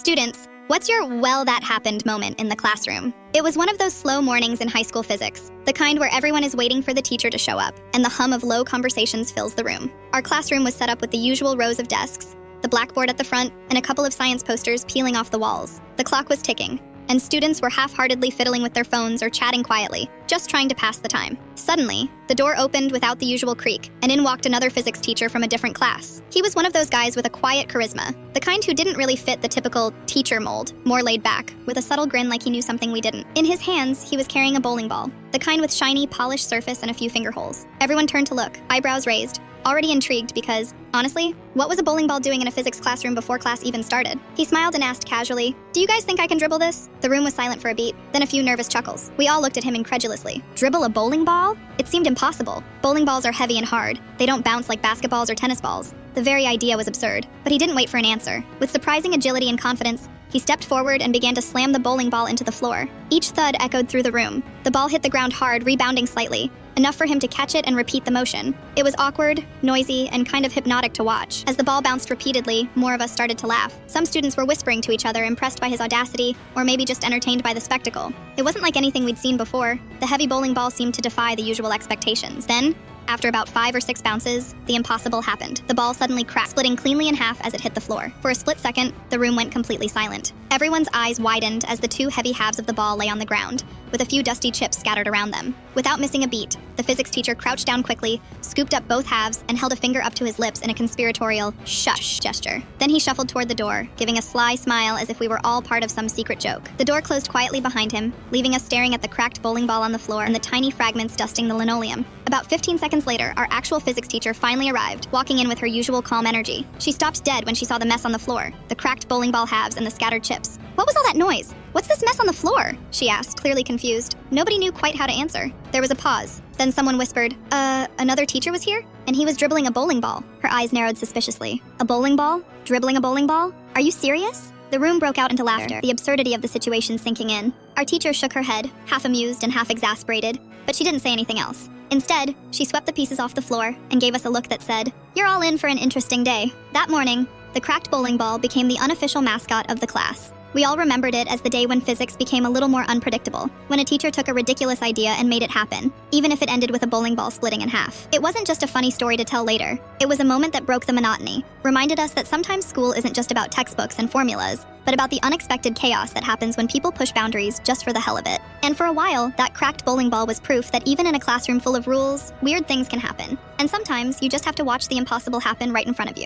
Students, what's your well that happened moment in the classroom? It was one of those slow mornings in high school physics, the kind where everyone is waiting for the teacher to show up, and the hum of low conversations fills the room. Our classroom was set up with the usual rows of desks, the blackboard at the front, and a couple of science posters peeling off the walls. The clock was ticking, and students were half-heartedly fiddling with their phones or chatting quietly, just trying to pass the time. Suddenly, the door opened without the usual creak, and in walked another physics teacher from a different class. He was one of those guys with a quiet charisma, the kind who didn't really fit the typical teacher mold, more laid back, with a subtle grin like he knew something we didn't. In his hands, he was carrying a bowling ball, the kind with shiny, polished surface and a few finger holes. Everyone turned to look, eyebrows raised, already intrigued because, honestly, what was a bowling ball doing in a physics classroom before class even started? He smiled and asked casually, "Do you guys think I can dribble this?" The room was silent for a beat, then a few nervous chuckles. We all looked at him incredulously. Dribble a bowling ball? It seemed impossible. Bowling balls are heavy and hard. They don't bounce like basketballs or tennis balls. The very idea was absurd. But he didn't wait for an answer. With surprising agility and confidence, he stepped forward and began to slam the bowling ball into the floor. Each thud echoed through the room. The ball hit the ground hard, rebounding slightly, enough for him to catch it and repeat the motion. It was awkward, noisy, and kind of hypnotic to watch. As the ball bounced repeatedly, more of us started to laugh. Some students were whispering to each other, impressed by his audacity, or maybe just entertained by the spectacle. It wasn't like anything we'd seen before. The heavy bowling ball seemed to defy the usual expectations. Then, after about 5 or 6 bounces, the impossible happened. The ball suddenly cracked, splitting cleanly in half as it hit the floor. For a split second, the room went completely silent. Everyone's eyes widened as the 2 heavy halves of the ball lay on the ground, with a few dusty chips scattered around them. Without missing a beat, the physics teacher crouched down quickly, scooped up both halves, and held a finger up to his lips in a conspiratorial shush gesture. Then he shuffled toward the door, giving a sly smile as if we were all part of some secret joke. The door closed quietly behind him, leaving us staring at the cracked bowling ball on the floor and the tiny fragments dusting the linoleum. About 15 seconds later, our actual physics teacher finally arrived, walking in with her usual calm energy. She stopped dead when she saw the mess on the floor, the cracked bowling ball halves and the scattered chips. "What was all that noise? What's this mess on the floor?" she asked, clearly confused. Nobody knew quite how to answer. There was a pause. Then someone whispered, another teacher was here? And he was dribbling a bowling ball." Her eyes narrowed suspiciously. "A bowling ball? Dribbling a bowling ball? Are you serious?" The room broke out into laughter, the absurdity of the situation sinking in. Our teacher shook her head, half amused and half exasperated, but she didn't say anything else. Instead, she swept the pieces off the floor and gave us a look that said, "You're all in for an interesting day." That morning, the cracked bowling ball became the unofficial mascot of the class. We all remembered it as the day when physics became a little more unpredictable, when a teacher took a ridiculous idea and made it happen, even if it ended with a bowling ball splitting in half. It wasn't just a funny story to tell later. It was a moment that broke the monotony, reminded us that sometimes school isn't just about textbooks and formulas, but about the unexpected chaos that happens when people push boundaries just for the hell of it. And for a while, that cracked bowling ball was proof that even in a classroom full of rules, weird things can happen. And sometimes you just have to watch the impossible happen right in front of you.